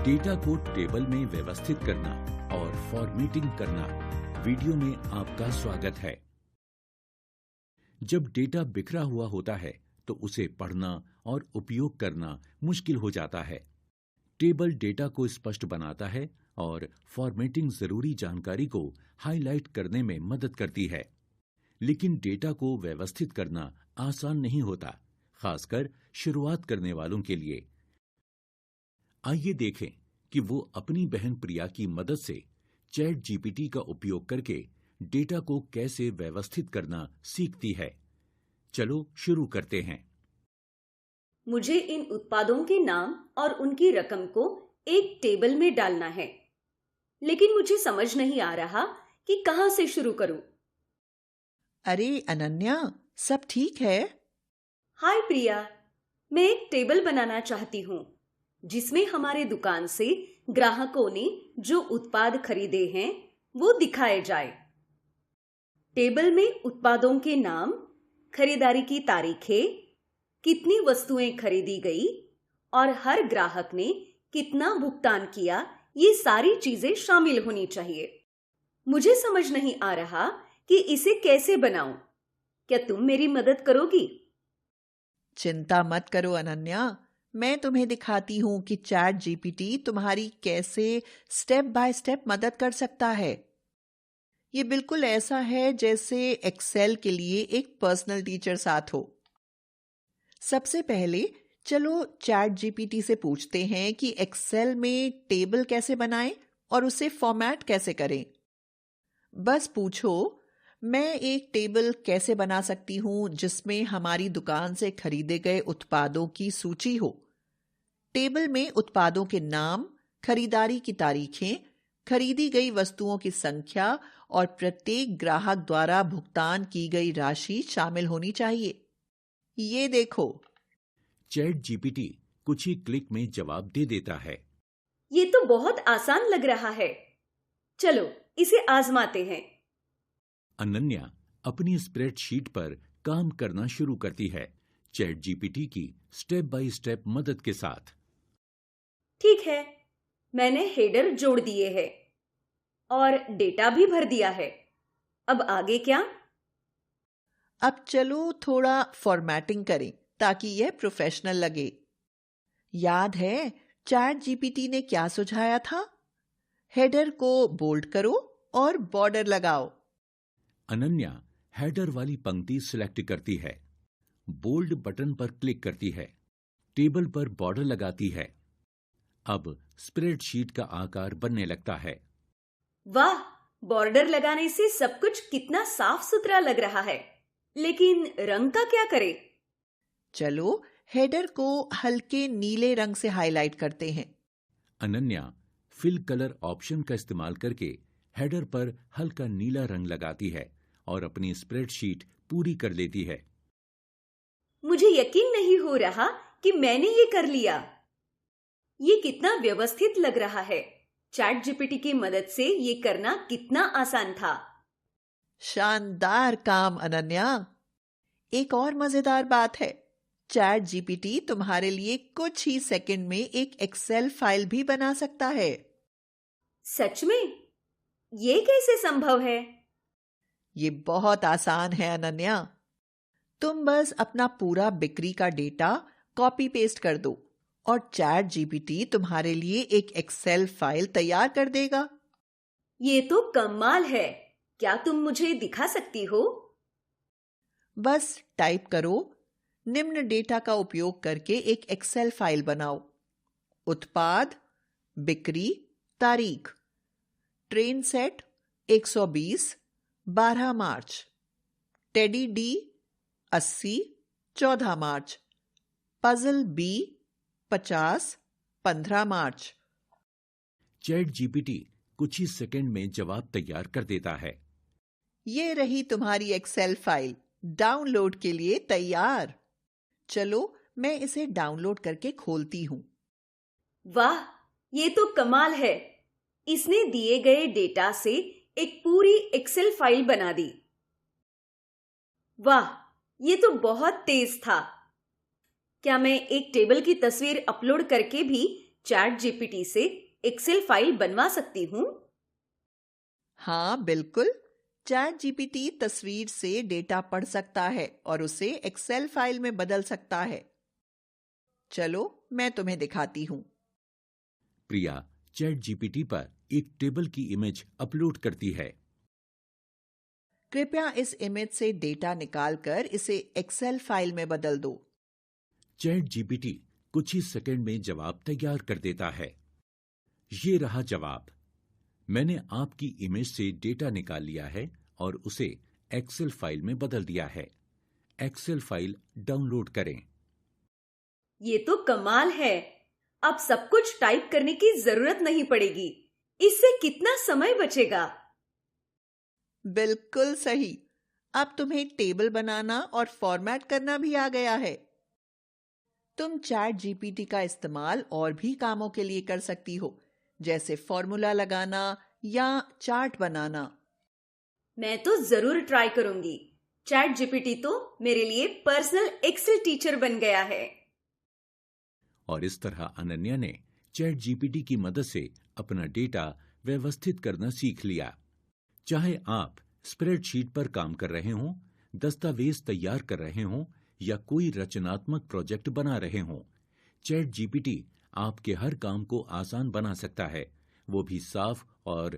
Data को table में व्यवस्थित करना और फॉर्मेटिंग करना वीडियो में आपका स्वागत है। जब डेटा बिखरा हुआ होता है तो उसे पढ़ना और उपयोग करना मुश्किल हो जाता है। टेबल डेटा को स्पष्ट बनाता है और फॉर्मेटिंग जरूरी जानकारी को हाईलाइट करने में मदद करती है। लेकिन डेटा को व्यवस्थित करना आसान नहीं होता, खासकर शुरुआत करने वालों के लिए। आइए देखें कि वो अपनी बहन प्रिया की मदद से चैट जीपीटी का उपयोग करके डेटा को कैसे व्यवस्थित करना सीखती है। चलो शुरू करते हैं। मुझे इन उत्पादों के नाम और उनकी रकम को एक टेबल में डालना है, लेकिन मुझे समझ नहीं आ रहा कि कहां से शुरू करूं। अरे अनन्या, सब ठीक है? हाय प्रिया, मैं एक टेबल बनाना चाहती हूं जिसमें हमारे दुकान से ग्राहकों ने जो उत्पाद खरीदे हैं वो दिखाए जाए। टेबल में उत्पादों के नाम, खरीदारी की तारीखें, कितनी वस्तुएं खरीदी गई और हर ग्राहक ने कितना भुगतान किया, ये सारी चीजें शामिल होनी चाहिए। मुझे समझ नहीं आ रहा कि इसे कैसे बनाऊं। क्या तुम मेरी मदद करोगी? चिंता मत करो अनन्या, मैं तुम्हें दिखाती हूं कि चैट जीपीटी तुम्हारी कैसे स्टेप बाय स्टेप मदद कर सकता है। ये बिल्कुल ऐसा है जैसे एक्सेल के लिए एक पर्सनल टीचर साथ हो। सबसे पहले चलो चैट जीपीटी से पूछते हैं कि एक्सेल में टेबल कैसे बनाएं और उसे फॉर्मेट कैसे करें। बस पूछो, मैं एक टेबल कैसे बना सकती हूं जिसमें हमारी दुकान से खरीदे गए उत्पादों की सूची हो। टेबल में उत्पादों के नाम, खरीदारी की तारीखें, खरीदी गई वस्तुओं की संख्या और प्रत्येक ग्राहक द्वारा भुगतान की गई राशि शामिल होनी चाहिए। ये देखो, चैट जीपीटी कुछ ही क्लिक में जवाब दे देता है। ये तो बहुत आसान लग रहा है। चलो इसे आजमाते हैं। अनन्या अपनी स्प्रेडशीट पर काम करना शुरू करती है, चैट जीपीटी की स्टेप बाय स्टेप मदद के साथ। ठीक है, मैंने हेडर जोड़ दिए हैं और डेटा भी भर दिया है। अब आगे क्या? अब चलो थोड़ा फॉर्मेटिंग करें ताकि यह प्रोफेशनल लगे। याद है चैट जीपीटी ने क्या सुझाया था? हेडर को बोल्ड करो और बॉर्डर लगाओ। अनन्या हेडर वाली पंक्ति सिलेक्ट करती है, बोल्ड बटन पर क्लिक करती है, टेबल पर बॉर्डर लगाती है। अब स्प्रेडशीट का आकार बनने लगता है। वाह, बॉर्डर लगाने से सब कुछ कितना साफ सुथरा लग रहा है। लेकिन रंग का क्या करें? चलो हेडर को हल्के नीले रंग से हाईलाइट करते हैं। अनन्या फिल कलर ऑप्शन का इस्तेमाल करके हेडर पर हल्का नीला रंग लगाती है और अपनी स्प्रेडशीट पूरी कर लेती है। मुझे यकीन नहीं हो रहा कि मैंने ये कर लिया। ये कितना व्यवस्थित लग रहा है। चैट जीपीटी की मदद से ये करना कितना आसान था। शानदार काम अनन्या। एक और मजेदार बात है, चैट जीपीटी तुम्हारे लिए कुछ ही सेकंड में एक एक्सेल फाइल भी बना सकता है। सच में? ये कैसे संभव है? ये बहुत आसान है अनन्या। तुम बस अपना पूरा बिक्री का डेटा कॉपी पेस्ट कर दो और चैट जीपीटी तुम्हारे लिए एक एक्सेल फाइल तैयार कर देगा। ये तो कमाल है। क्या तुम मुझे दिखा सकती हो? बस टाइप करो, निम्न डेटा का उपयोग करके एक एक्सेल फाइल बनाओ। उत्पाद, बिक्री, तारीख, ट्रेन सेट 120 12 मार्च, टेडी डी 80 14 मार्च, पजल बी 50 15 मार्च। चैट जीपीटी कुछ ही सेकंड में जवाब तैयार कर देता है। ये रही तुम्हारी एक्सेल फाइल, डाउनलोड के लिए तैयार। चलो मैं इसे डाउनलोड करके खोलती हूं। वाह, ये तो कमाल है। इसने दिए गए डेटा से एक पूरी एक्सेल फाइल बना दी। वाह, ये तो बहुत तेज था। क्या मैं एक टेबल की तस्वीर अपलोड करके भी चैट जीपीटी से एक्सेल फाइल बनवा सकती हूँ? हाँ बिल्कुल, चैट जीपीटी तस्वीर से डेटा पढ़ सकता है और उसे एक्सेल फाइल में बदल सकता है। चलो मैं तुम्हें दिखाती हूँ। प्रिया चैट जीपीटी पर एक टेबल की इमेज अपलोड करती है। कृपया इस इमेज से डेटा निकालकर इसे एक्सेल फाइल में बदल दो। चैट जीपीटी कुछ ही सेकंड में जवाब तैयार कर देता है। ये रहा जवाब। मैंने आपकी इमेज से डेटा निकाल लिया है और उसे एक्सेल फाइल में बदल दिया है। एक्सेल फाइल डाउनलोड करें। ये तो कमाल है। अब सब कुछ टाइप करने की जरूरत नहीं पड़ेगी। इससे कितना समय बचेगा? बिल्कुल सही। अब तुम्हें टेबल बनाना और फॉर्मेट करना भी आ गया है। तुम चैट जीपीटी का इस्तेमाल और भी कामों के लिए कर सकती हो, जैसे फॉर्मूला लगाना या चार्ट बनाना। मैं तो जरूर ट्राई करूंगी। चैट जीपीटी तो मेरे लिए पर्सनल एक्सेल टीचर बन गया है। और इस तरह अनन्या ने चैट जीपीटी की मदद से अपना डेटा व्यवस्थित करना सीख लिया। चाहे आप स्प्रेडशीट पर काम कर रहे हों, दस्तावेज तैयार कर रहे हों या कोई रचनात्मक प्रोजेक्ट बना रहे हों, चैट जीपीटी आपके हर काम को आसान बना सकता है, वो भी साफ और